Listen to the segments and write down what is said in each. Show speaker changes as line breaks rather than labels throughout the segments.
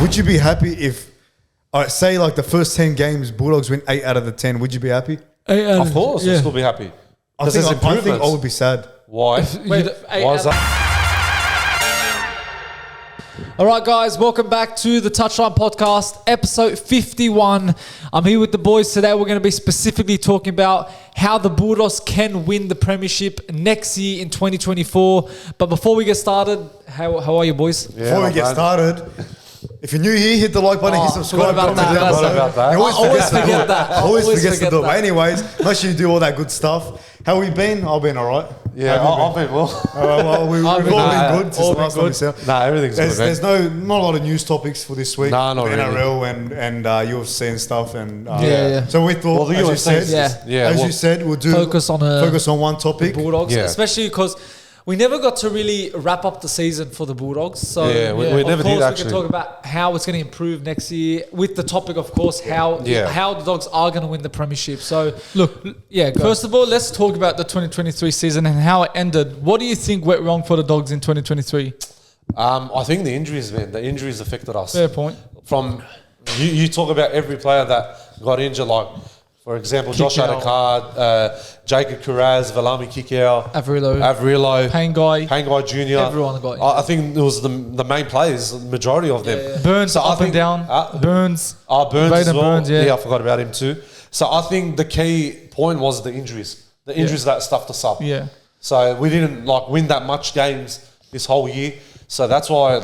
Would you be happy if, say like the first 10 games, Bulldogs win 8 out of the 10? Would you be happy?
Of course, I'd still be happy.
I think I would be sad.
Why?
Why is that? All right, guys, welcome back to the Touchline Podcast, episode 51. I'm here with the boys today. We're going to be specifically talking about how the Bulldogs can win the Premiership next year in 2024. But before we get started, how are you, boys?
Yeah, before we get started, if you're new here, hit the like button, hit subscribe.
Forgot about that.
You always forget that. Always forget to do it. But anyways, make sure you do all that good stuff. How have you been? I've been all right.
Yeah, I've been well.
We've all been good since the last time we said.
Nah, everything's good.
There's not a lot of news topics for this week.
Nah, not
the
really.
NRL and UFC and stuff. And
yeah.
So we thought,
as
you said, we'll do
focus on
one topic.
Bulldogs,
yeah.
Especially because we never got to really wrap up the season for the Bulldogs. So
we never did, actually.
We can talk about how it's going to improve next year with the topic, of course, how the Dogs are going to win the Premiership. So, first of all, let's talk about the 2023 season and how it ended. What do you think went wrong for the Dogs in 2023?
I think the injuries, man. The injuries affected us.
Fair point.
From you talk about every player that got injured, like, for example, Josh Adokar, Jacob Kuraz, Valami Kikau,
Averillo,
Pangai Jr.
Everyone got injured.
I think it was the main players, the majority of them.
Yeah. Burns up and down. Burns.
Burns as well.
Burns,
I forgot about him too. So I think the key point was the injuries. The injuries that stuffed us up.
Yeah.
So we didn't win that much games this whole year. So that's why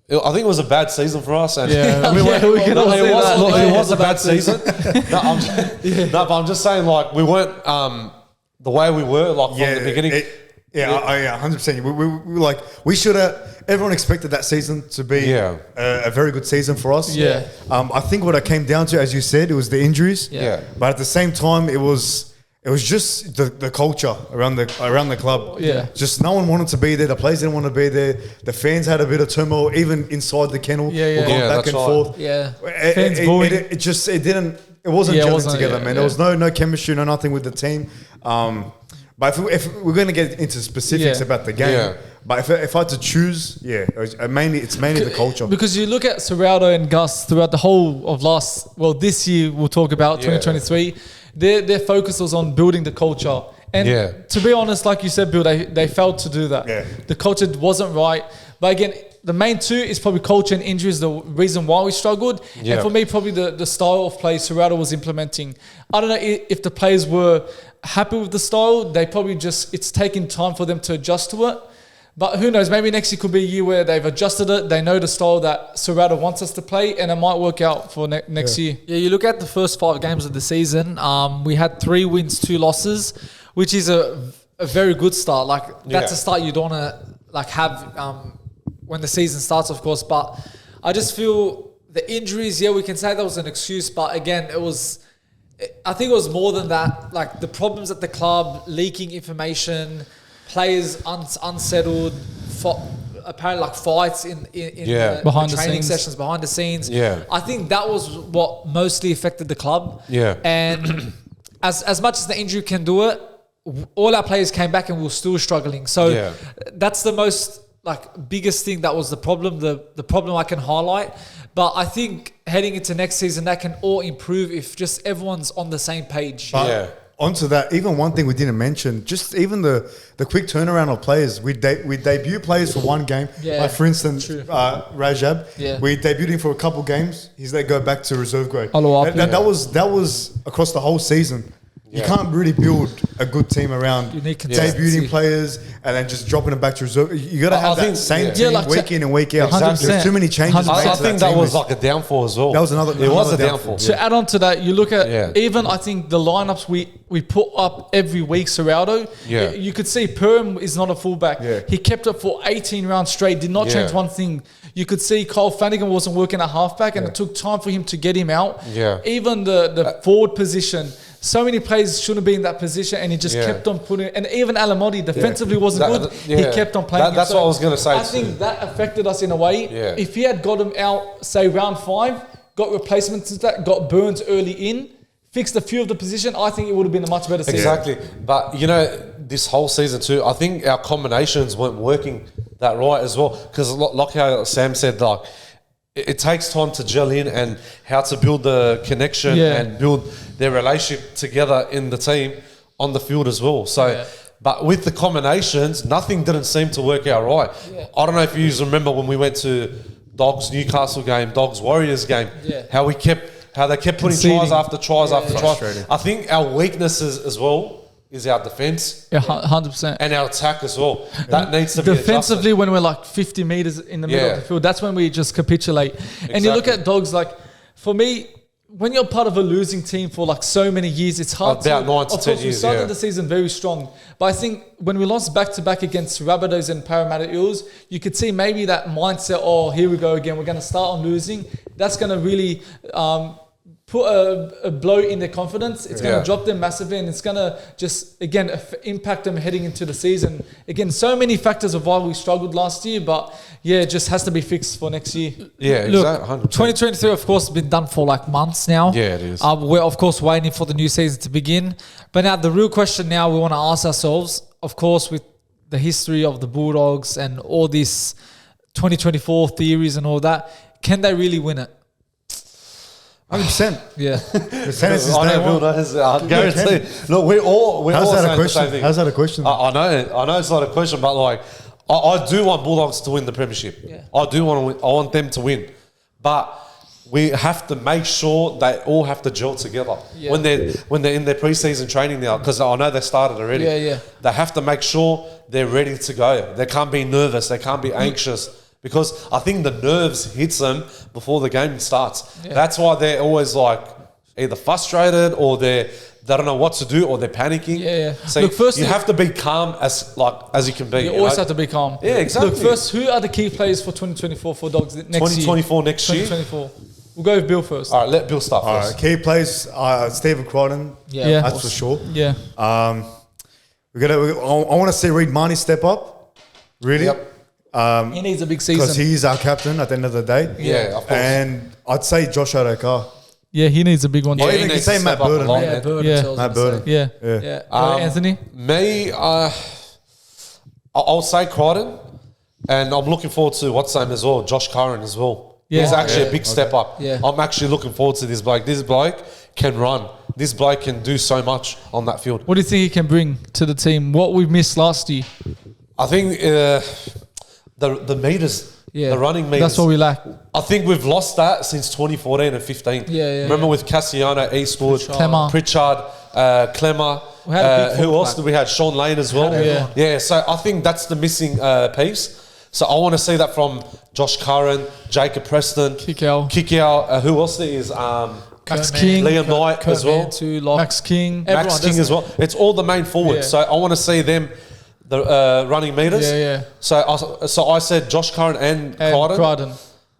I think it was a bad season for us. And
it was
a bad season. But I'm just saying, we weren't the way we were from the beginning.
100%. We should have. Everyone expected that season to be a very good season for us.
Yeah.
I think what it came down to, as you said, it was the injuries.
Yeah.
But at the same time, it was just the culture around the club.
Yeah.
Just no one wanted to be there. The players didn't want to be there. The fans had a bit of turmoil, even inside the kennel.
Yeah.
Going back and forth.
Yeah.
Fans booing. It wasn't gelling together, man. There was no chemistry, no nothing with the team. But if we're going to get into specifics about the game, but if I had to choose, it's mainly the culture.
Because you look at Serraldo and Gus throughout the whole of this year, we'll talk about 2023. Their focus was on building the culture. And to be honest, like you said, Bill, they failed to do that.
Yeah.
The culture wasn't right. But again, the main two is probably culture and injuries, the reason why we struggled. Yeah. And for me, probably the style of play Serraldo was implementing. I don't know if the players were happy with the style. They probably it's taking time for them to adjust to it. But who knows, maybe next year could be a year where they've adjusted it. They know the style that Serraldo wants us to play, and it might work out for next year. Yeah, you look at the first 5 games of the season, we had 3 wins, 2 losses, which is a very good start. That's a start you don't want to have when the season starts, of course. But I just feel the injuries, we can say that was an excuse, but again, I think it was more than that. The problems at the club, leaking information, players unsettled, apparently fights in behind
the
training
scenes.
sessions, behind the scenes.
Yeah.
I think that was what mostly affected the club.
Yeah.
And as much as the injury can do it, all our players came back and we were still struggling. So that's the most biggest thing that was the problem, the problem I can highlight. But I think heading into next season, that can all improve if just everyone's on the same page.
Onto that, even one thing we didn't mention, just even the quick turnaround of players. We debut players for one game.
Yeah,
like for instance, Rajab.
Yeah.
We debuted him for a couple games. He's let go back to reserve grade. That was across the whole season. You can't really build a good team around debuting players and then just dropping them back to reserve. You got to have that same team week in and week out. There's too many changes.
I think that was a downfall as well.
That was another
downfall.
To add on to that, you look at even I think the lineups we put up every week. Serraldo, you could see Perm is not a fullback.
Yeah.
He kept it for 18 rounds straight. Did not change one thing. You could see Kyle Flanagan wasn't working at halfback, and it took time for him to get him out.
Yeah.
Even the forward position. So many players shouldn't be in that position, and he just kept on putting. And even Alamotti defensively wasn't good. He kept on playing.
That's what I was going to say.
I think that affected us in a way.
Yeah.
If he had got him out, say round 5, got replacements to that, got Burns early in, fixed a few of the position, I think it would have been a much better season.
Exactly. But this whole season too, I think our combinations weren't working that right as well. Because like how Sam said, it takes time to gel in and how to build the connection and build their relationship together in the team on the field as well. So, but with the combinations, nothing didn't seem to work out right. Yeah. I don't know if you remember when we went to Dogs Newcastle game, Dogs Warriors game, how they kept putting tries after tries after tries. I think our weaknesses as well is our defense,
100%,
and our attack as well. That needs to be
defensively
adjusted.
When we're like 50 meters in the middle of the field. That's when we just capitulate. And you look at Dogs, like for me, when you're part of a losing team for like so many years, it's hard
about 9 to 10 years.
We started the season very strong, but I think when we lost back to back against Rabbitohs and Parramatta Eels, you could see maybe that mindset. Oh, here we go again. We're going to start on losing. That's going to really put a blow in their confidence. It's going to drop them massively, and it's going to just, again, impact them heading into the season. Again, so many factors of why we struggled last year, but it just has to be fixed for next year.
Yeah,
look,
exactly.
2023, of course, has been done for like months now.
Yeah, it is.
We're, of course, waiting for the new season to begin. But now the real question now we want to ask ourselves, of course, with the history of the Bulldogs and all these 2024 theories and all that, can they really win it?
100%.
Yeah.
Percentage is day one.
I guarantee. Look, we're all
How's that
saying
a question?
the same thing.
How's that a question?
I know it's not a question, but like, I do want Bulldogs to win the Premiership.
Yeah.
I do want to win. I want them to win, but we have to make sure they all have to gel together when they're in their preseason training now, because I know they started already. They have to make sure they're ready to go. They can't be nervous. They can't be anxious. Because I think the nerves hits them before the game starts. Yeah. That's why they're always like either frustrated or they don't know what to do or they're panicking. So look, first you have to be calm as you can be.
You always have to be calm.
Yeah, exactly.
Look, first, who are the key players for 2024 for Dogs next
2024
year?
Next year?
2024. We'll go with Bill first.
All right, let Bill start first.
All right, key players, Stephen Crichton.
Yeah,
that's for sure.
Yeah.
I want to see Reid Marnie step up. Really.
Yep.
He needs a big season.
Because he's our captain at the end of the day.
Yeah, of course.
And I'd say Josh Adokar.
Yeah, he needs a big one.
Or even you say Matt Burton.
Matt Burton. Yeah. Anthony?
Me, I'll say Crichton. And I'm looking forward to what's name as well, Josh Curran as well. Yeah. He's actually a big step up.
Yeah.
I'm actually looking forward to this bloke. This bloke can run. This bloke can do so much on that field.
What do you think he can bring to the team? What we missed last year?
I think the meters, the running meters.
That's what we lack.
I think we've lost that since 2014 and 15. Remember with Cassiano, Eastwood, Pritchard, Clemmer. Who else did we have? Sean Lane as well. So I think that's the missing piece. So I want to see that from Josh Curran, Jacob Preston, Kikau. Who else there is?
Max King,
Liam Knight as well.
Max King.
Max King as well. It's all the main forwards. So I want to see them. The running meters. So I said Josh Curran and Crichton.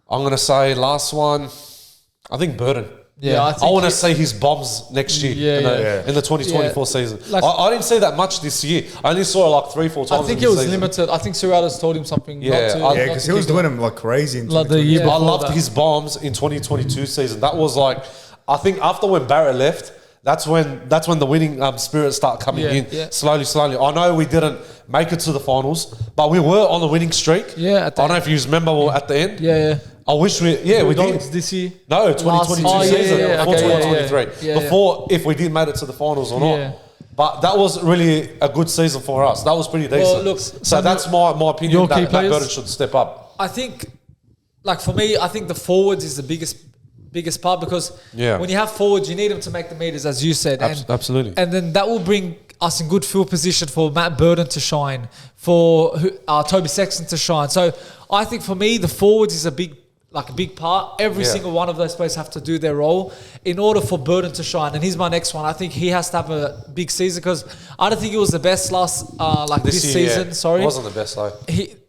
I'm going to say last one, I think Burton. I want to see his bombs next year in the 2024 season. Like, I didn't see that much this year. I only saw it like 3-4 times.
I think it was limited. I think Serrato's told him something.
Because he was doing them like crazy. In
like the year
I loved his bombs in 2022 season. That was like, I think after when Barrett left, that's when the winning spirit start coming in slowly. I know we didn't make it to the finals, but we were on the winning streak. I don't know if you remember at the end. I wish we we did
this year.
No, 2022 season before 2023. Before if we did make it to the finals or not. But that was really a good season for us. That was pretty decent. Well, look, so that's my opinion that Burton should step up.
I think, like for me, I think the forwards is the biggest part because when you have forwards, you need them to make the meters, as you said.
Absolutely.
And then that will bring us in good field position for Matt Burton to shine, for Toby Sexton to shine. So I think for me, the forwards is a big part. Every single one of those players have to do their role in order for Burton to shine. And here's my next one. I think he has to have a big season because I don't think he was the best this season. Sorry,
it wasn't the best though.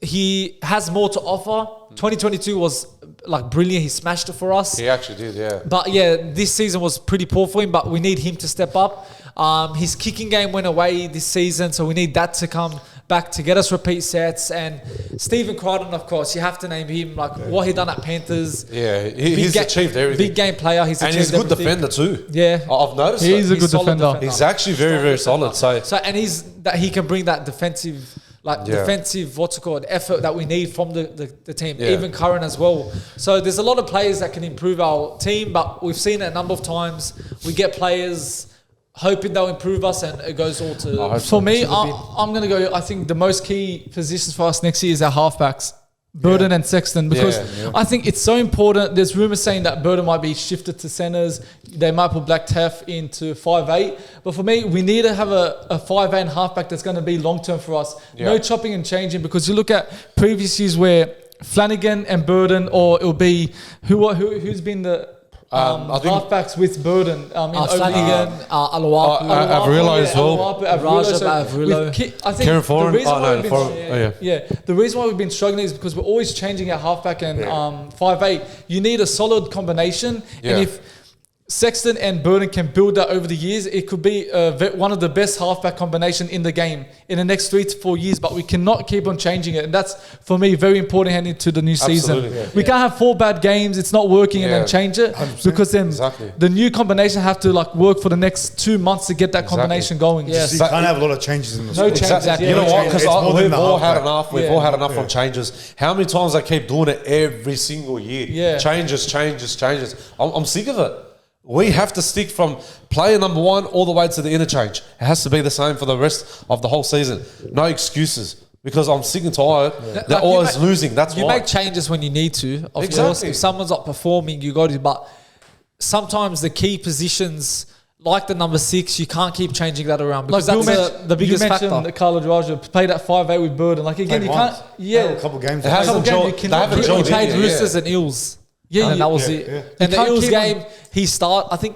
He has more to offer. 2022 was like brilliant. He smashed it for us.
He actually did, yeah.
But this season was pretty poor for him. But we need him to step up. His kicking game went away this season, so we need that to come back to get us repeat sets. And Stephen Crichton, of course, you have to name him. What he done at Panthers.
Yeah, he's achieved everything.
Big game player. He's
and he's a good defender too.
Yeah,
I've noticed.
He's a good defender.
He's actually very, very solid. So
and he can bring that defensive defensive, effort that we need from the team, even Curran as well. So there's a lot of players that can improve our team, but we've seen it a number of times. We get players hoping they'll improve us, and it goes all to...
For me, I'm going to go, I think the most key positions for us next year is our halfbacks. Burden and Sexton, because I think it's so important. There's rumours saying that Burden might be shifted to centres. They might put Black Taff into 5'8". But for me, we need to have a 5'8" halfback that's going to be long-term for us. No chopping and changing, because you look at previous years where Flanagan and Burden, or it'll be... Who's been the... halfbacks with Burden
Flanagan,
Avrilo as well.
I think
Kieran Foran.
The reason why we've been struggling is because we're always changing our halfback and 5'8". You need a solid combination, and if Sexton and Burden can build that over the years, it could be one of the best halfback combination in the game in the next 3 to 4 years, but we cannot keep on changing it. And that's, for me, very important heading into the new season. We can't have 4 bad games, it's not working, and then change it, 100%. Because then the new combination have to work for the next 2 months to get that combination going.
Yes. You can't have a lot of changes in the
No changes.
Exactly. You know what? Because we've all had enough. We've all had enough on changes. How many times I keep doing it every single year? Changes. I'm sick of it. We have to stick from player number 1 all the way to the interchange. It has to be the same for the rest of the whole season. No excuses, because I'm sick and tired. They're always losing. That's why.
You make changes when you need to. Of course, if someone's not performing, you got to. But sometimes the key positions, like the number 6, you can't keep changing that around, because that's the biggest factor.
You mentioned Carlo Draja played at 5'8" with Burden. Again, you can't.
A couple games.
They haven't
He played Roosters and Eels. And that was it. And the Eels game, he started. I think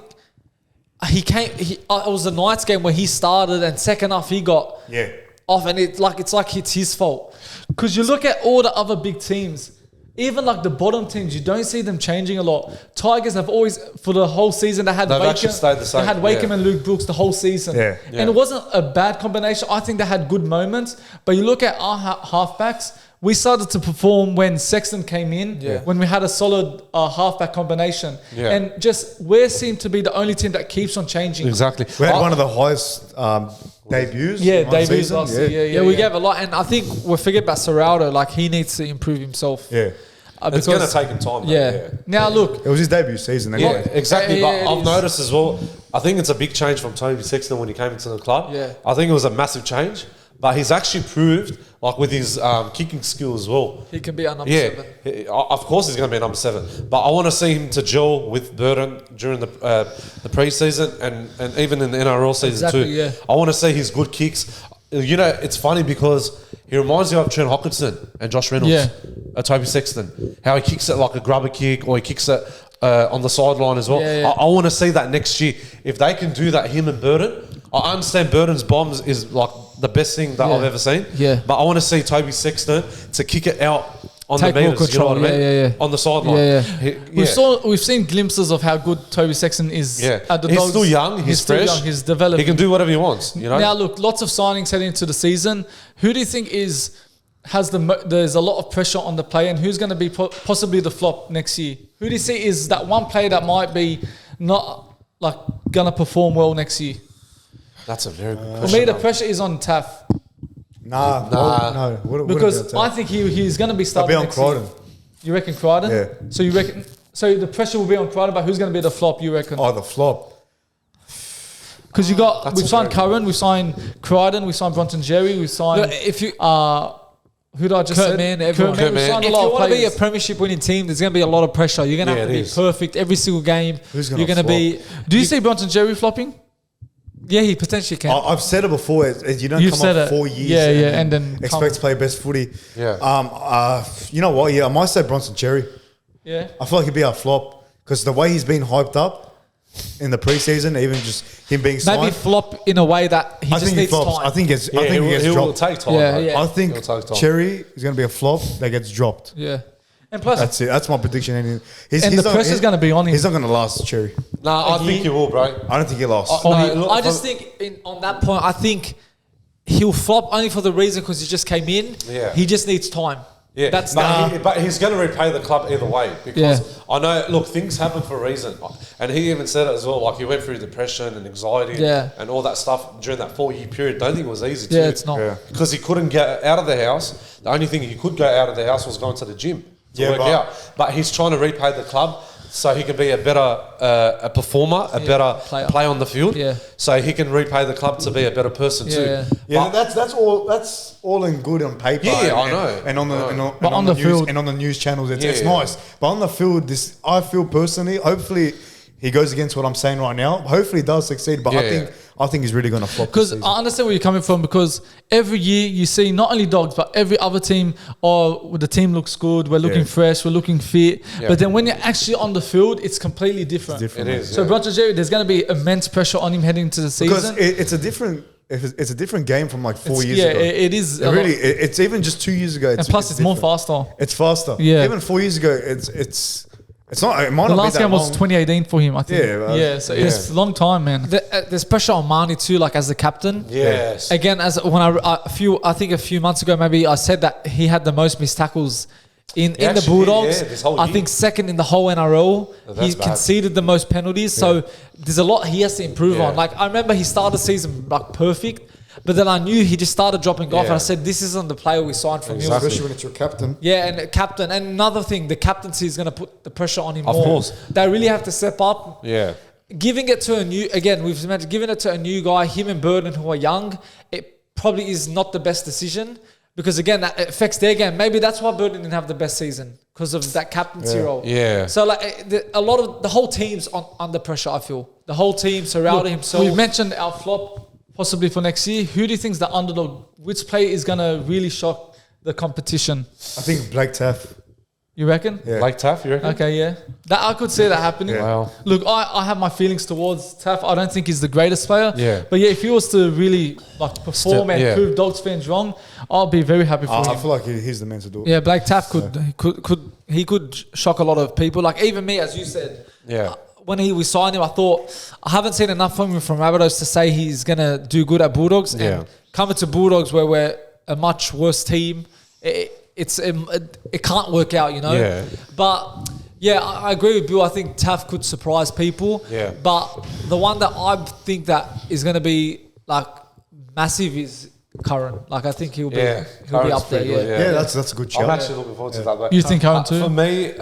he came. It was the Knights game where he started, and second half he got off, and it's like it's his fault.
Because you look at all the other big teams, even the bottom teams, you don't see them changing a lot. Tigers have always, for the whole season, they've
actually stayed the same.
They had Wakeham and Luke Brooks the whole season, and it wasn't a bad combination. I think they had good moments, but you look at our halfbacks. We started to perform when Sexton came in, when we had a solid halfback combination. And we seem to be the only team that keeps on changing.
Exactly.
We had one of the highest debuts.
Debuts last year.
We gave a lot. And I think we forget about Serraldo. He needs to improve himself.
It's going to take him time.
Now, look.
It was his debut season.
Exactly. But I've noticed as well, I think it's a big change from Toby Sexton when he came into the club. I think it was a massive change. But he's actually proved, with his kicking skill as well.
He can be our number 7.
Of course he's going to be number 7. But I want to see him to gel with Burden during the pre-season and even in the NRL season too. I want to see his good kicks. It's funny because he reminds you of Trent Hockinson and Josh Reynolds. Toby Sexton. How he kicks it like a grubber kick, or he kicks it on the sideline as well. I want to see that next year. If they can do that, him and Burden. I understand Burden's bombs is the best thing that I've ever seen. But I want to see Toby Sexton to kick it out on the meters.
Control.
You know what I mean? On the sideline.
We've seen glimpses of how good Toby Sexton is at the Dogs.
He's still young. He's fresh.
Still young. He's developing.
He can do whatever he wants.
Now, look, lots of signings heading into the season. Who do you think there's a lot of pressure on the player, and who's going to be possibly the flop next year? Who do you see is that one player that might be not going to perform well next year?
That's a very good question.
For me, the pressure is on Taff.
No.
Because I think he's going to be starting
next year. Crichton.
You reckon Crichton?
Yeah.
So the pressure will be on Crichton, but who's going to be the flop, you reckon?
Oh, the flop.
Because we've signed Curran, we've signed Crichton, we've signed Bronson Jerry, we've signed... who did I just say?
Kurt Mann. If you want to be a premiership winning team, there's going to be a lot of pressure. You're going to have to be perfect every single game.
You're going to be...
Do you see Bronson Jerry flopping? Yeah, he potentially can.
I've said it before. You don't come up 4 years and then expect to play best footy. You know what? I might say Bronson Cherry.
Yeah.
I feel like he'd be our flop because the way he's been hyped up in the preseason, even just him being signed.
Maybe flop in a way that he just needs time.
I think he gets dropped.
Will take time.
I think Cherry is going to be a flop that gets dropped.
Yeah. And plus,
that's it. That's my prediction.
The pressure's going to be on him.
He's not going to last, Cherry.
No, I think he will, bro.
I don't think he'll last.
I just think on that point, I think he'll flop only for the reason because he just came in.
Yeah.
He just needs time.
Yeah, but he's going to repay the club either way because I know. Look, things happen for a reason, and he even said it as well. Like he went through depression and anxiety and all that stuff during that 4-year period. Don't think it was easy.
Yeah, it's not
because he couldn't get out of the house. The only thing he could go out of the house was going to the gym to work out. But he's trying to repay the club so he can be a better a performer, a better player on the field. Yeah. So he can repay the club to be a better person too.
Yeah, that's all in good on paper.
Yeah, I know.
And on the field and on the news channels, it's nice. But on the field, I feel personally, hopefully he goes against what I'm saying right now. Hopefully he does succeed, but I think he's really going to flop.
Because I understand where you're coming from. Because every year you see not only Dogs, but every other team. The team looks good. We're looking fresh. We're looking fit. Yeah. But then when you're actually on the field, it's completely different.
It is.
So Roger Jerry, there's going to be immense pressure on him heading into the season
because it's a different game from like 4 years ago.
Yeah, it is.
It's even just 2 years ago.
And plus, it's more faster.
It's faster.
Yeah.
Even 4 years ago, it's not. It might
the
not
last
be that
game was 2018 for him, I think. So it's a long time, man.
There's pressure on Marnie too, like as the captain.
Yes.
Again, as when I think a few months ago, maybe I said that he had the most missed tackles in the Bulldogs. I think second in the whole NRL. He conceded the most penalties, so there's a lot he has to improve on. Like I remember he started the season like perfect. But then I knew he just started dropping off, and I said, "This isn't the player we signed from you."
Especially when it's your captain.
Yeah, and captain. And another thing, the captaincy is going to put the pressure on him more.
Of course,
they really have to step up.
Yeah,
giving it to a new we've mentioned giving it to a new guy, him and Burden who are young. It probably is not the best decision because again that affects their game. Maybe that's why Burden didn't have the best season because of that captaincy role.
Yeah.
So like a lot of the whole team's under pressure. I feel the whole team surrounding himself.
We've mentioned our flop. Possibly for next year. Who do you think is the underdog? Which player is going to really shock the competition?
I think Blake Taff.
You reckon?
Yeah. Blake Taff, you reckon?
Okay, yeah. That I could see that happening.
Yeah. Wow.
Look, I have my feelings towards Taff. I don't think he's the greatest player.
Yeah.
But yeah, if he was to really like perform and prove Dogs fans wrong, I'll be very happy for him.
I feel like he's the man to do it.
Yeah, Blake Taff could shock a lot of people. Like even me, as you said.
Yeah.
When we signed him, I thought, I haven't seen enough from him from Rabbitohs to say he's going to do good at Bulldogs.
Yeah.
And coming to Bulldogs where we're a much worse team, it can't work out, you know.
Yeah.
But, yeah, I agree with Bill. I think Taff could surprise people.
Yeah.
But the one that I think that is going to be, like, massive is Curran. Like, I think he'll be up there.
Yeah, that's a good shout.
I'm actually looking forward to that. But,
you think Curran too?
For me...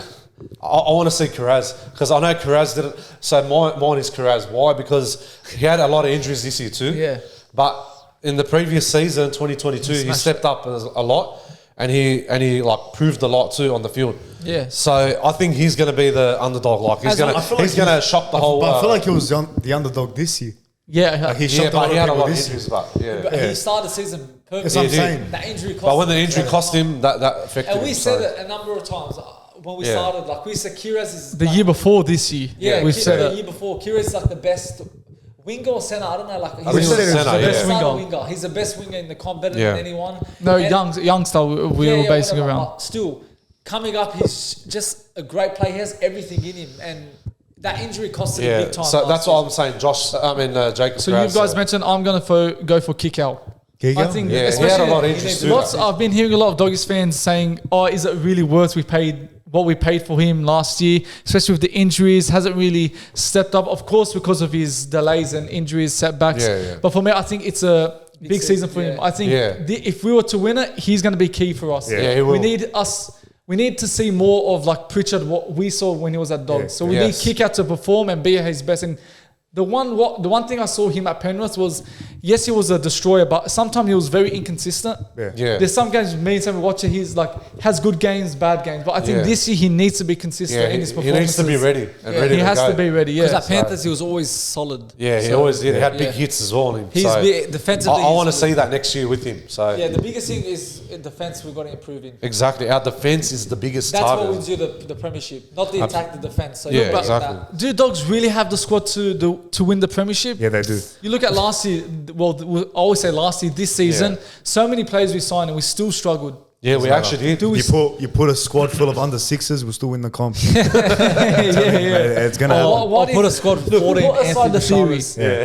I want to see Carraz because I know Carraz didn't. So mine is Carraz. Why? Because he had a lot of injuries this year too.
Yeah.
But in the previous season, 2022, he stepped up a lot, and he like proved a lot too on the field.
Yeah.
So I think he's going to be the underdog. Like he's going to shock the whole.
But I feel like he was the underdog this year.
Yeah,
he shocked
but he had a lot of
injuries.
But
he started the season perfectly.
That's what I'm saying.
That injury cost
but when the injury cost him, that affected him.
And we said it a number of times. When we started, like we said, Kiraz is
the year before this year.
Yeah,
we said
the year before. Kiraz is like the best winger or centre. I don't know. Like
he's the best
winger. He's the best winger in the comp, better than anyone.
No, youngster we were basing around.
But still, coming up, he's just a great player. He has everything in him, and that injury costed him big time.
So that's what I'm saying, Jacob.
So you guys mentioned I'm gonna go for kick out. I think
he had a lot of interest too.
I've been hearing a lot of Doggies fans saying, "Oh, is it really worth what we paid for him last year, especially with the injuries, hasn't really stepped up." Of course, because of his delays and injuries, setbacks. But for me, I think it's a big season for him. I think if we were to win it, he's going to be key for us.
Yeah, he will.
We need to see more of like Pritchard, what we saw when he was at Dogs. So we need kick out to perform and be at his best. And the one thing I saw him at Penrith was, yes, he was a destroyer, but sometimes he was very inconsistent. There's some games, me and Sam watch it, he's like, has good games, bad games. But I think this year he needs to be consistent in his performances.
He needs to be ready.
He has to be ready,
Because at Panthers, he was always solid.
Yeah, he always did. He had big hits as well.
Defensively,
I want to see that next year with him. So
yeah, the biggest thing is in defence, we've got to improve in.
Exactly. Our defence is the biggest target.
That's what wins you the premiership, not the attack, the defence. So
exactly.
Do Dogs really have the squad to win the premiership?
Yeah, they do.
You look at last year, I always say last year, this season, so many players we signed and we still struggled.
Yeah, we actually did.
You put a squad full of under sixes, we'll still win the comp. It's gonna happen.
Put a squad 14.
Put aside the theory.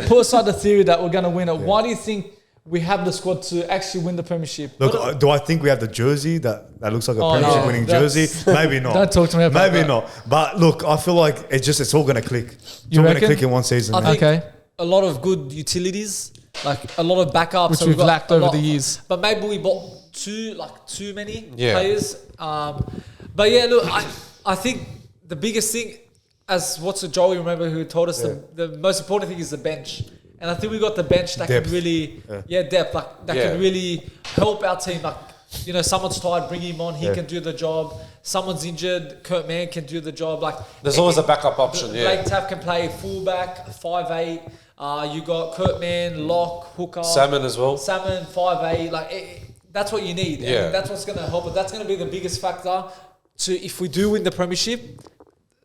Put aside the theory that we're gonna win it. Why do you think we have the squad to actually win the Premiership.
Look, do I think we have the jersey that looks like a Premiership winning jersey? Maybe not.
Don't talk to me about
Maybe not. But look, I feel like it's all going to click. It's all going to click in one season.
I think a lot of good utilities, like a lot of backups.
Which we've lacked over the years.
But maybe we bought too many players. But yeah, look, I think the biggest thing, Joey, remember, who told us the most important thing is the bench. And I think we got the bench that can really, depth, like that can really help our team. Like, you know, someone's tired, bring him on, he can do the job. Someone's injured, Kurt Mann can do the job. Like,
there's always a backup option.
Blake Tapp can play fullback, 5'8". You got Kurt Mann, lock, hooker,
Salmon as well.
Salmon, 5'8". Like, that's what you need. And that's what's going to help. But that's going to be the biggest factor to if we do win the Premiership.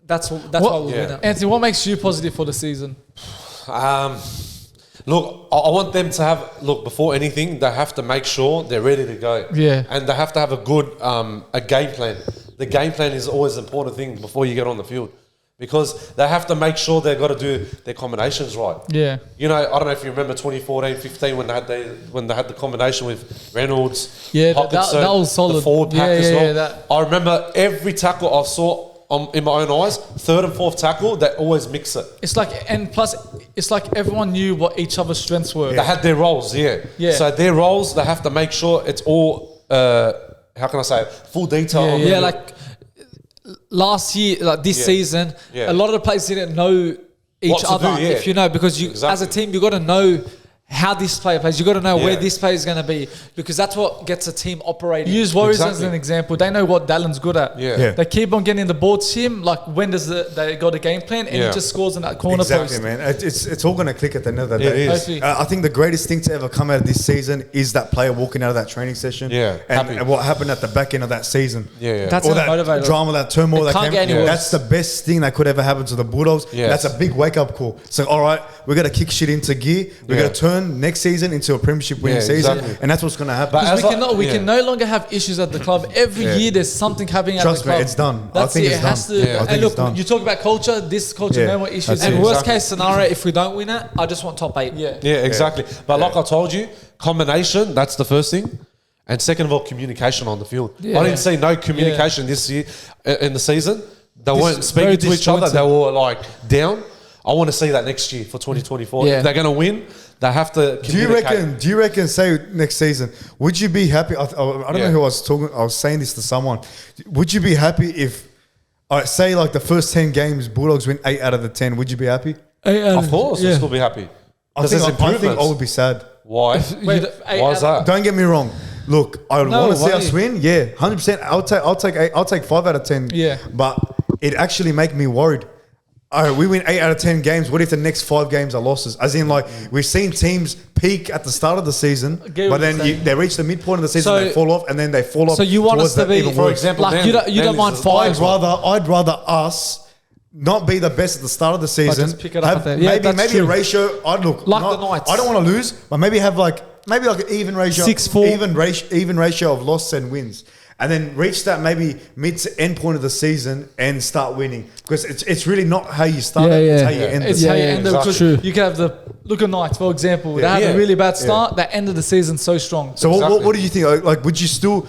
That's why we'll win it.
Anthony, what makes you positive for the season?
Look, I want them to have, before anything, they have to make sure they're ready to go.
Yeah.
And they have to have a good a game plan. The game plan is always an important thing before you get on the field. Because they have to make sure they've got to do their combinations right.
Yeah.
You know, I don't know if you remember 2014-15 when they had the combination with Reynolds.
Yeah, that was solid.
The forward pack as well.
Yeah,
I remember every tackle I saw in my own eyes, third and fourth tackle, they always mix it.
It's like, and plus, it's like everyone knew what each other's strengths were.
They had their roles, yeah. So their roles, they have to make sure it's all, how can I say it, full detail.
Like last year, like this season, a lot of the players didn't know each other. If you know, because you as a team, you got to know how this player plays. You got to know where this player is going to be, because that's what gets a team operating.
Use Warriors as an example. They know what Dallin's good at. They keep on getting the ball to him. Like, when does they got a game plan, and he just scores in that corner post.
Exactly, man. It's all going to click at the end of the day.
It is.
I think the greatest thing to ever come out of this season is that player walking out of that training session. And what happened at the back end of that season.
That's
all that motivator. Drama, that turmoil that came. That's the best thing that could ever happen to the Bulldogs. That's a big wake up call. So, all right, we're going to kick shit into gear. We're going to turn next season into a Premiership winning season, and that's what's going to happen.
Because we can no longer have issues at the club. Every year there's something happening at the club.
Trust me, it's done.
That's
I think
it.
It's
has
done.
to. And look, you talk about culture. This culture, no more issues.
And worst case scenario, if we don't win it, I just want top 8.
Yeah, exactly. But like I told you, combination, that's the first thing. And second of all, communication on the field. I didn't see no communication this year in the season. They weren't speaking to each other. They were like down. I want to see that next year for 2024. If they're going to win, they have to communicate.
Do you reckon, say next season, would you be happy? I don't know who I was talking. I was saying this to someone. Would you be happy if, say, like the first 10 games, Bulldogs win 8 out of the 10? Would you be happy?
Of course, I'd still be happy.
I think I would be sad.
Why? Why is that?
Don't get me wrong. Look, I want to see us win. Yeah, 100%. I'll take 5 out of 10.
Yeah,
but it actually make me worried. All right, we win 8 out of 10 games. What if the next 5 games are losses? As in, like, we've seen teams peak at the start of the season, but then they reach the midpoint of the season, they fall off, and then they fall off.
So you want us to be,
for example,
like, you don't mind 5.
I'd rather us not be the best at the start of the season.
Just pick it up
maybe a ratio. I'd look
like the Knights.
I don't want to lose, but maybe have like an even ratio,
6-4,
even ratio of losses and wins. And then reach that maybe mid to end point of the season and start winning, because it's really not how you start it, it's how you end
it. It's how you end it. Because you can have the look at Knights, for example. They had a really bad start. That end of the season so strong.
So what do you think? Like, would you still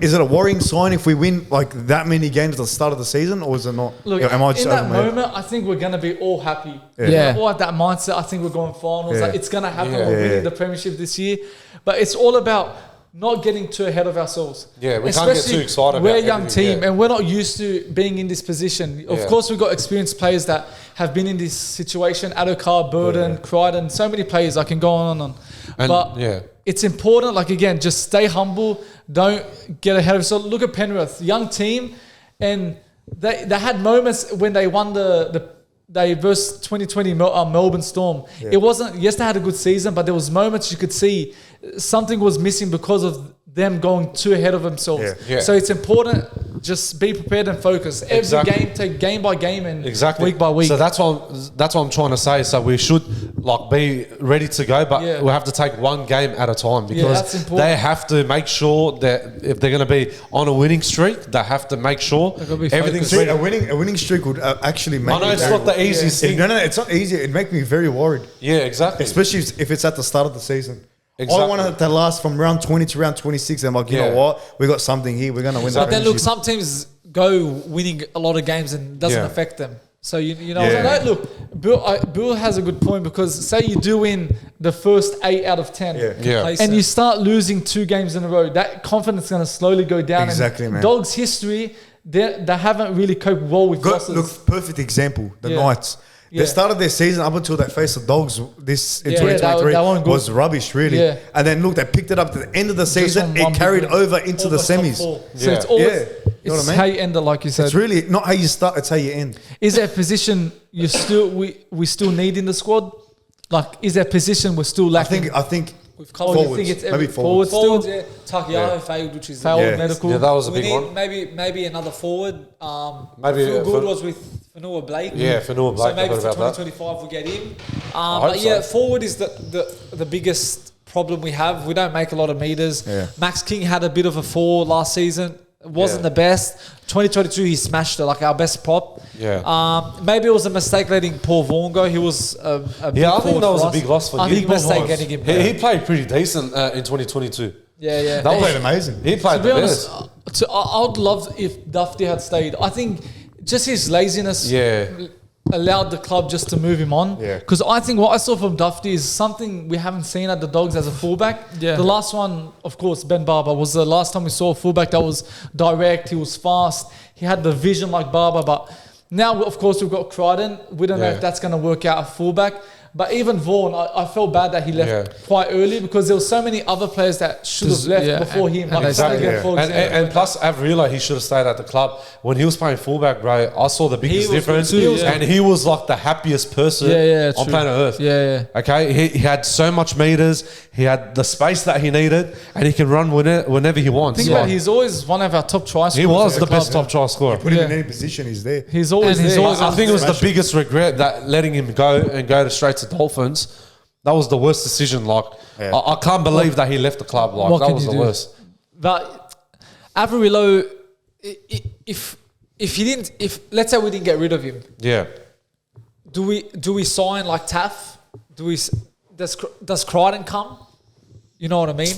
is it a worrying sign if we win like that many games at the start of the season, or is it not?
Look, in that moment, I think we're gonna be all happy. All at that mindset. I think we're going finals. Like, it's gonna happen. We're winning the Premiership this year, but it's all about not getting too ahead of ourselves.
Yeah, we can't get too excited.
We're a young team, and we're not used to being in this position. Of course, we've got experienced players that have been in this situation. Adokar, Burden, Crichton, so many players. I can go on and on. But it's important, like, again, just stay humble. Don't get ahead of yourself. Look at Penrith, young team, and they had moments when they won they versus 2020 Melbourne Storm. It wasn't, yes, they had a good season, but there was moments you could see something was missing because of them going too ahead of themselves. So it's important, just be prepared and focus. Every game, take game by game and week by week.
So that's what I'm trying to say. So we should like be ready to go, but we'll have to take one game at a time, because they have to make sure that if they're going to be on a winning streak, they have to make sure everything's ready.
A winning streak would actually make.
I know it's not the easiest thing.
No, it's not easy. It makes me very worried.
Yeah, exactly.
Especially if it's at the start of the season.
Exactly.
I want it to last from round 20 to round 26. And I'm like, you know what? We got something here. We're going to win
But
the
then look,
Premiership.
some teams go winning a lot of games and it doesn't affect them. So you know,
no, look, Bill has a good point because say you do win the first 8 out of 10, and you start losing 2 games in a row, that confidence is going to slowly go down.
Exactly,
and
man.
Dogs' history, they haven't really coped well with losses.
Look, perfect example. The Knights. They started their season up until they faced the Dogs in 2023 was rubbish, really.
Yeah.
And then look, they picked it up to the end of the season. It carried over into the semis.
So it's always
you know what I mean?
how you end it, like you said.
It's really not how you start; it's how you end.
Is there a position we still need in the squad? Like, is there a position we're still lacking?
I think
with
forwards, maybe forwards.
Forwards, Takiao failed, which is
medical.
Yeah, that was a big one.
Maybe another forward.
Maybe
Phil Good was with Fanua Blake.
Yeah, Fanua Blake.
So maybe for 2025 we get him. But forward is the biggest problem we have. We don't make a lot of meters.
Yeah.
Max King had a bit of a fall last season. It wasn't the best. 2022 he smashed it, like our best prop.
Yeah.
Maybe it was a mistake letting Paul Vaughan go. He was a big
I think that was a big loss for
I
you.
think mistake getting him.
He played pretty decent in 2022.
Yeah.
That played amazing.
He played
To be
the
honest,
best.
I would love if Dufty had stayed. I think just his laziness allowed the club just to move him on.
Yeah.
Because I think what I saw from Dufty is something we haven't seen at the Dogs as a fullback. Yeah. The last one, of course, Ben Barber, was the last time we saw a fullback that was direct. He was fast. He had the vision like Barber. But now, of course, we've got Crichton. We don't know if that's going to work out a fullback. But even Vaughan, I felt bad that he left quite early because there were so many other players that should have left before him. Like
Exactly. And plus, Avrila, he should have stayed at the club. When he was playing fullback, bro, I saw the biggest difference. And he was like the happiest person on planet Earth. Okay? He had so much meters. He had the space that he needed. And he can run whenever he wants.
Think about it, he's always one of our top try scorers.
He was the best top try scorer.
Put him in any position, he's there.
He's always there.
I think it was the biggest regret that letting him go to straight to Dolphins. That was the worst decision. Like I can't believe that he left the club. Like that was the worst.
But Averillo, if let's say we didn't get rid of him, do we sign like Taff? Does Crichton come? You know what I mean?
I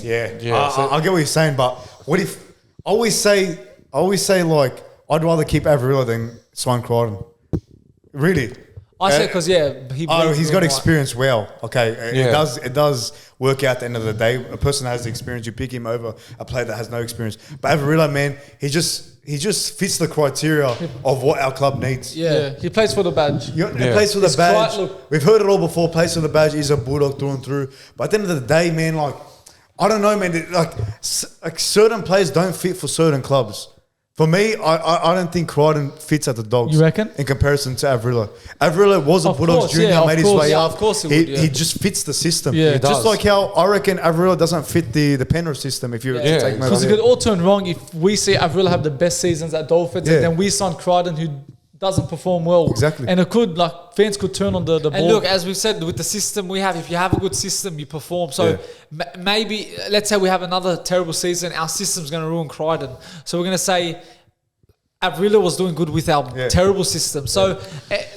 get what you're saying, but what if I always say like I'd rather keep Averillo than sign Crichton. Really.
I say because
he's got experience. Well, okay, it does work out at the end of the day. A person that has the experience, you pick him over a player that has no experience. But Averillo, man, he just fits the criteria of what our club needs.
Yeah, he plays for the badge.
He plays for the badge. We've heard it all before. Plays for the badge. He's a Bulldog through and through. But at the end of the day, man, like I don't know, man. Like certain players don't fit for certain clubs. For me, I don't think Crichton fits at the Dogs.
You reckon?
In comparison to Averillo. Averillo was a Bulldogs junior, made his way up.
Of course
he just fits the system.
Yeah,
just like how I reckon Averillo doesn't fit the Penrith system if you take him over.
Because it could all turn wrong if we see Averillo have the best seasons at Dolphins and then we sign Crichton who doesn't perform well.
Exactly.
And it could, like, fans could turn on the ball.
And look, as we've said, with the system we have, if you have a good system, you perform. So maybe, let's say we have another terrible season, our system's going to ruin Crichton. So we're going to say Averillo was doing good with our terrible system. So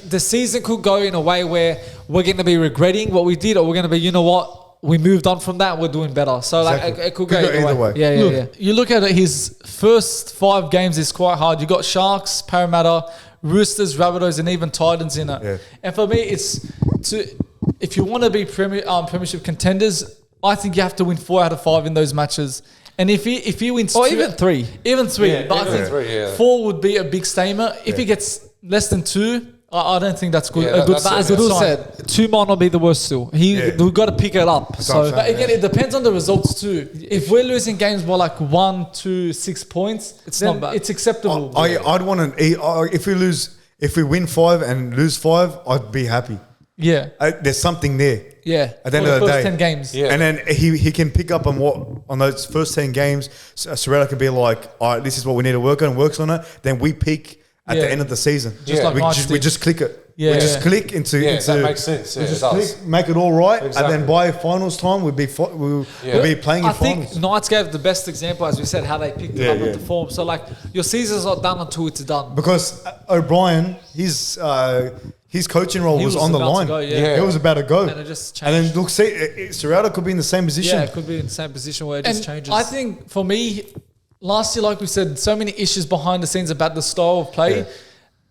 the season could go in a way where we're going to be regretting what we did, or we're going to be, you know what, we moved on from that, we're doing better. So like it could go either way.
Yeah. You look at it, his first 5 games is quite hard. You got Sharks, Parramatta, Roosters, Rabbitohs, and even Titans in it. Yeah. And for me, if you want to be Premiership contenders, I think you have to win 4 out of 5 in those matches. And if he wins 2,
even 3.
Even 3. But I think 4 would be a big statement. If he gets less than 2, I don't think that's good.
But as Adul said, 2 might not be the worst still. We've got to pick it up.
But again, it depends on the results too. If we're losing games by like 1, 2, 6 points, it's not bad. It's acceptable.
I'd want if we win 5 and lose 5, I'd be happy.
Yeah.
There's something there.
Yeah.
At the end of the day.
10 games.
Yeah. And then he can pick up on those first 10 games. Sorrella can be like, all right, this is what we need to work on, works on it. Then we peak at the end of the season.
Just like
we just click it.
Yeah.
We just click into.
That makes sense. Yeah,
we just click, make it all right, and then by finals time we'll be playing in finals.
I think Knights gave the best example, as we said, how they picked up the form. So like your season's not done until it's done.
Because O'Brien, his coaching role was on the line. He was about to go,
and it just changed.
And then look, see, Serrata could be in the same position.
Yeah, it could be in the same position where it just changes.
I think for me, last year, like we said, so many issues behind the scenes about the style of play. Yeah.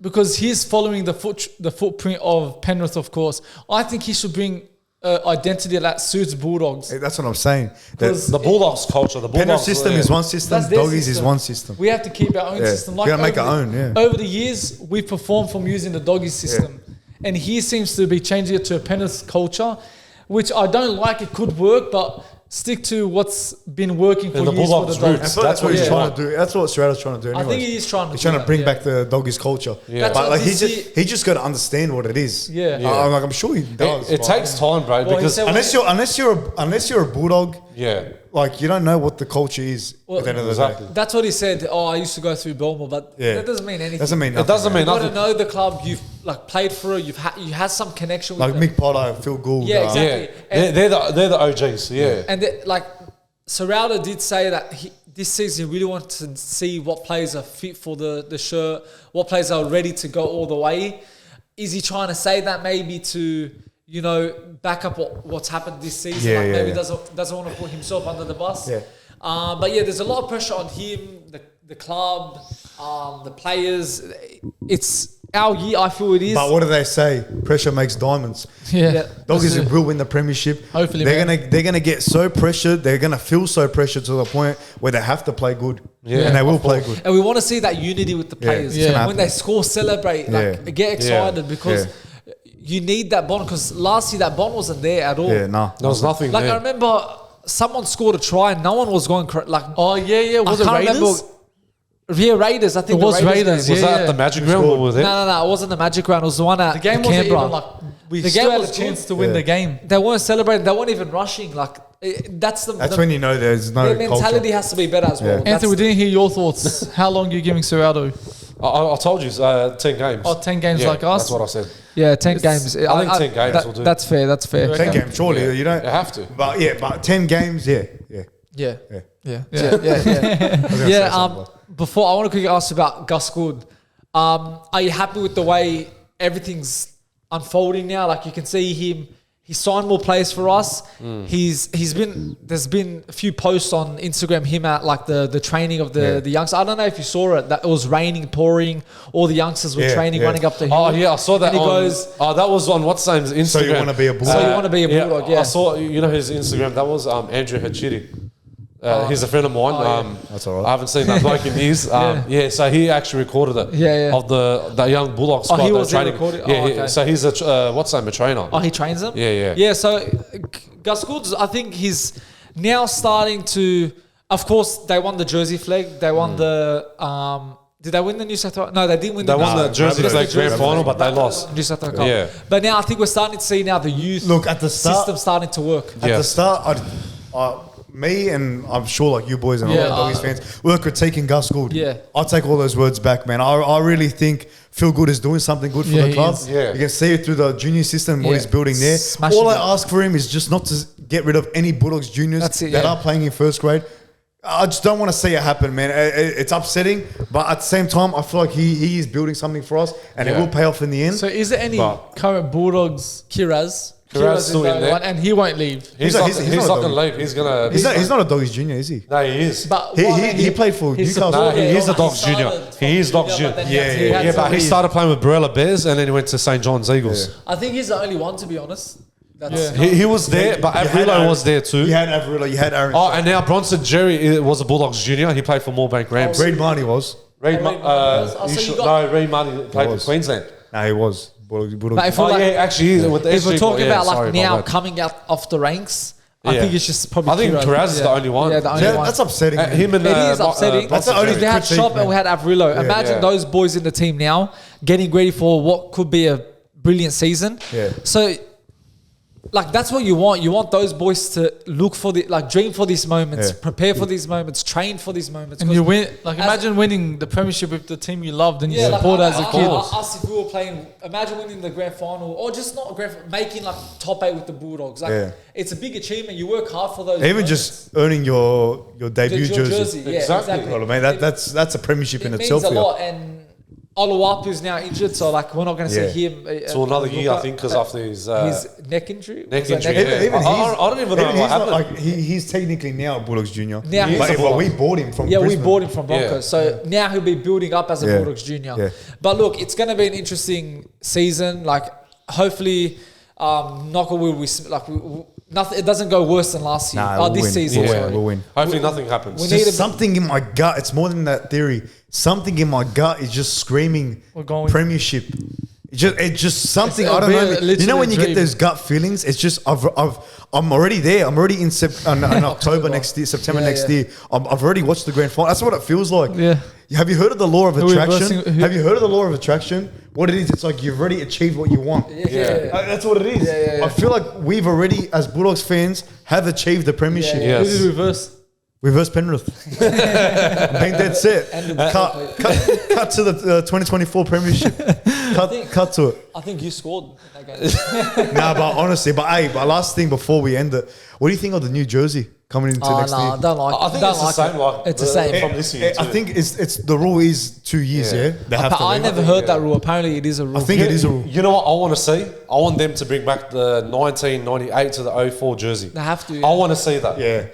Because he's following the footprint of Penrith, of course. I think he should bring identity that suits Bulldogs.
That's what I'm saying.
The Bulldogs culture, the Bulldogs
Penrith system is one system, Doggies is one system.
We have to keep our own system.
Like we gotta make our own,
Over the years, we've performed from using the Doggies system. And he seems to be changing it to a Penrith culture, which I don't like. It could work, but stick to what's been working for years for the Dogs.
That's what he's trying to do. That's what Serrata's trying to do. Anyways.
I think he is trying to.
He's trying to bring back the Doggies culture.
Yeah.
But like he just got to understand what it is. I'm sure he does.
It takes time, bro. Because
unless you're a Bulldog, like you don't know what the culture is at the end of the day.
That's what he said. Oh, I used to go through Belmore, but that doesn't mean anything.
It doesn't mean nothing.
You got to know the club. You've like played for it. You had some connection with
like Mick Potter, Phil Gould.
Yeah, exactly.
They're the OGs. Yeah,
and like Serrata did say that this season he really wanted to see what players are fit for the shirt, what players are ready to go all the way. Is he trying to say that maybe to back up what's happened this season? Maybe doesn't want to put himself under the bus.
Yeah.
But there's a lot of pressure on him, the club, the players. It's our year, I feel it is.
But what do they say? Pressure makes diamonds.
Yeah.
Doggies will win the premiership.
Hopefully,
they're gonna get so pressured. They're gonna feel so pressured to the point where they have to play good. And they will play good.
And we want to see that unity with the players. When they score, celebrate, get excited because you need that bond. Because last year that bond wasn't there at all.
Yeah, no,
there was nothing.
Like
there.
I remember, someone scored a try and no one was going like.
Oh yeah. Was it Raiders?
Raiders. I think
it was Raiders.
Was that at the Magic Round? Or was it?
No. It wasn't the Magic Round. It was the one at
the game.
Canberra.
Wasn't even like we still had a chance to win the game.
They weren't celebrating. They weren't even rushing. Like that's
when you know there's no.
Their mentality has to be better as well.
Anthony, we didn't hear your thoughts. How long are you giving Serrata?
I told you 10 games.
Oh, 10 games like us?
That's what I said.
Yeah, 10 games.
I think 10 games will do.
That's fair.
10 games, surely. You don't
have to.
But 10 games,
Yeah. Before I want to quickly ask about Gus Gould. Are you happy with the way everything's unfolding now? Like you can see him. He signed more players for us. There's been a few posts on Instagram him at like the training of the youngsters. I don't know if you saw it. That it was raining, pouring. All the youngsters were training, running up the hill.
Oh yeah, I saw that.
And he goes,
that was on what's name's Instagram.
So you want to be a Bulldog?
I saw his Instagram. That was Andrew Hachiri. He's a friend of mine.
That's all right.
I haven't seen that bloke in years. So he actually recorded it. Of the young Bulldogs squad.
He was training.
So he's a a trainer.
Oh, he trains them.
Yeah.
So Gus Gould, I think he's now starting to. Of course, they won the Jersey flag. They won the. Did they win the New South Wales? No, they didn't win.
They won the Jersey flag grand final, but they lost.
New South Wales Cup. Yeah. But now I think we're starting to see now the youth system starting to work.
At the start, me and I'm sure like you boys and all the Doggies fans, we're critiquing Gus Gould.
Yeah.
I'll take all those words back, man. I really think Phil Gould is doing something good for the club. You can see it through the junior system, what he's building there. All I ask for him is just not to get rid of any Bulldogs juniors that are playing in first grade. I just don't want to see it happen, man. It's upsetting, but at the same time, I feel like he is building something for us, and it will pay off in the end.
So is there any current Bulldogs?
Kiraz
still in there,
and he won't leave.
He's not going to leave. He's
not a Doggies junior, is he?
No, he is.
But he played for Newcastle.
No, he is a Dogs junior. He is Dogs junior. But he started playing with Barella Bears, and then he went to St. John's Eagles.
I think he's the only one, to be honest.
He was there, but Averillo was there too.
You had Averillo, you had Aaron.
And now Bronson Jerry was a Bulldogs junior. He played for Moorebank Rams.
Reid Marnie was.
Reid Marnie played for Queensland.
No, he was.
Actually,
if we're talking about now coming out off the ranks, I think it's just probably.
I think Kiraz is the only one.
Yeah, the only one.
That's upsetting.
It is upsetting.
That's the only
we had Shop and we had Averillo. Imagine those boys in the team now getting ready for what could be a brilliant season.
Yeah.
So like that's what you want. You want those boys to look for dream for these moments, prepare for these moments, train for these moments.
And you win. Like imagine winning the Premiership with the team you loved and you support as a kid.
Us, if we were playing, imagine winning the grand final, or just not grand, making like top 8 with the Bulldogs. Like it's a big achievement. You work hard for those.
Even moments. Just earning your debut jersey.
Yeah, exactly.
Well, I mean, that's a Premiership in itself.
It means a lot. And Oluwapu is now injured, so like we're not going to see him.
So another year, I think, because after his
neck injury.
Neck injury.
Even
I don't even know what happened.
Like, he's technically now Bulldogs Junior.
Now
but we bought him from.
Yeah,
Brisbane.
we bought him from Broncos. So now he'll be building up as a Bulldogs Junior.
Yeah.
But look, it's going to be an interesting season. Like hopefully, knock on wood, nothing. It doesn't go worse than last year. This season.
We'll win.
Hopefully nothing happens.
We need something in my gut. It's more than that theory. Something in my gut is just screaming Premiership. It's just something. I don't know. You know when you get those gut feelings? It's just I'm already there. I'm already in October next year, September next year. I've already watched the grand final. That's what it feels like.
Yeah.
Have you heard of the law of attraction? Have you heard of the law of attraction? What it is, it's like you've already achieved what you want.
Yeah.
That's what it is.
Yeah.
I feel like we've already, as Bulldogs fans, have achieved the Premiership.
Yeah. Yes. Who did reverse?
Reverse Penrith. I'm being dead set. Cut to the 2024 Premiership. Cut to it.
I think you scored that game.
But honestly, but last thing before we end it, what do you think of the new jersey coming into next year?
I don't like it.
I think it's the same.
It's the same
from this year.
I think it's the rule is 2 years. Yeah, they have to.
I never heard that rule. Apparently, it is a rule.
I think it is a rule.
You know what I want to see? I want them to bring back the 1998 to the 04 jersey.
They have to.
I want to see that.
Yeah.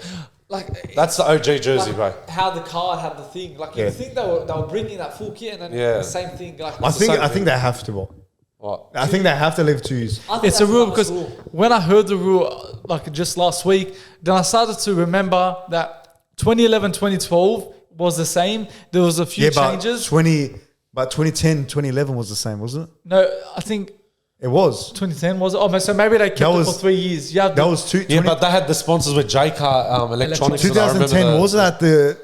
Like
that's the OG jersey, bro.
How the card had the thing, like you think they were bringing that full kit and then the same thing. Like
I think they have to.
What?
I think they have to leave 2 years.
It's a rule because when I heard the rule like just last week, then I started to remember that 2011, 2012 was the same. There was a few changes.
But 2010, 2011 was the same, wasn't it?
No, I think.
It was
2010, was it? Oh, so maybe they kept it for 3 years. Yeah,
that was two.
Yeah, but they had the sponsors with J-Car Electronics.
2010 wasn't that the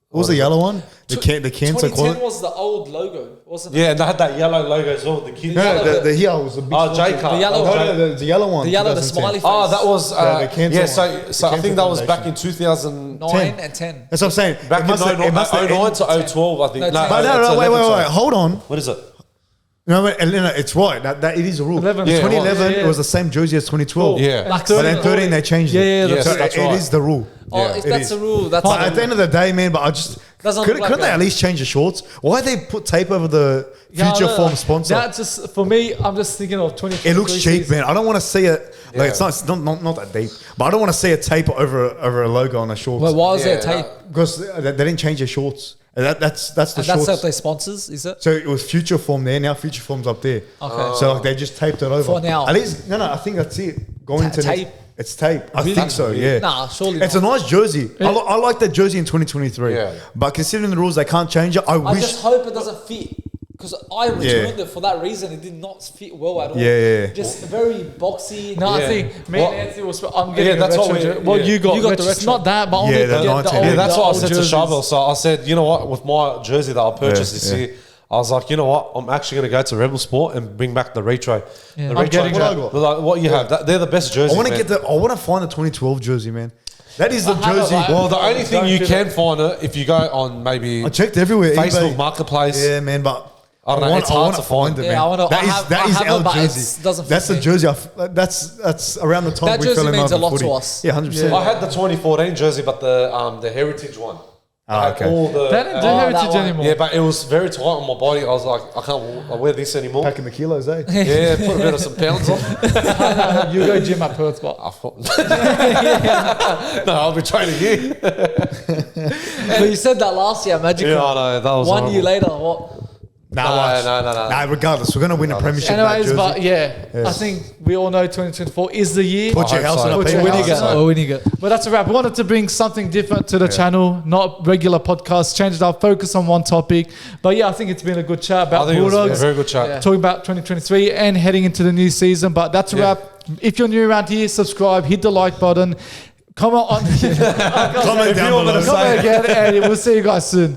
what was the yellow one? The cancer.
2010 was the old logo, wasn't it?
Yeah, and they had that yellow logo as well. The kids.
No, the here was the big.
J-Car.
The yellow.
The yellow one.
The yellow, the smiley face.
Oh, that was
the cancer.
Yeah, so I think that was back in 2009
and 10.
That's what I'm saying.
Back in 09 to 012, I think.
No, wait. Hold on.
What is it?
No, it's right. That it is a rule. 2011, it was the same jersey as 2012.
Yeah.
But then 13, they changed it.
Yeah,
that's right.
It is the rule.
If that's a rule, that's
but at the end of the day, man, but I just... Couldn't they at least change the shorts? Why they put tape over the future form sponsor?
That's just, for me, I'm just thinking of 2023.
It looks cheap, man. I don't want to see it. Like it's not that deep. But I don't want to see a tape over a logo on a shorts.
Well, why is there tape?
Because they didn't change their shorts. That's the shorts.
That's what their sponsors, is it?
So it was future form there. Now future form's up there.
Okay.
So like they just taped it over.
For now.
At least I think that's it. Going to
tape.
It's tape. I think so. Yeah.
Nah, surely.
It's a nice jersey. I like that jersey in 2023.
Yeah.
But considering the rules, they can't change it. I
just hope it doesn't fit. Because I returned it for that reason. It did not fit well at all.
Yeah.
Just very boxy.
No, I think me and Anthony was. I'm getting
that's
retro.
what
You got the retro. Not that, but only
the 19.
Yeah, that's what I said to
jerseys.
Charbel. So I said, you know what, with my jersey that I purchased this year, I was like, you know what, I'm actually going to go to Rebel Sport and bring back the retro.
Yeah,
the
I'm
retro
getting that.
like what you have. They're the best jerseys.
I want to find the 2012 jersey, man. That is the jersey.
Well, the only thing you can find it if you go on maybe
I checked everywhere.
Facebook
eBay.
Marketplace.
Yeah, man, but
I don't know. It's hard to find
it, man.
Yeah,
That is our jersey. That's the jersey. That's around the time
that
we fell in love with footy.
That jersey means a lot to us.
Yeah, 100%.
I had the 2014 jersey, but the heritage one.
Okay.
They don't do heritage anymore.
Yeah, but it was very tight on my body. I was like, I can't wear this anymore.
Packing the kilos, eh?
Yeah, put a bit of some pounds on.
You go gym at Perth, but
no, I'll be training here.
But you said that last year, Magic.
Yeah, I know. That was
1 year later. What?
No, regardless, we're going to win a premiership.
Anyways, but I think we all know 2024 is the year.
Put your house on a
We're winning it. But that's a wrap. We wanted to bring something different to the channel, not regular podcasts, changed our focus on one topic. But yeah, I think it's been a good chat about Bulldogs.
A very good chat.
Talking about 2023 and heading into the new season. But that's a wrap. If you're new around here, subscribe, hit the like button. Comment on.
Comment down below.
Comment again, and we'll see you guys soon.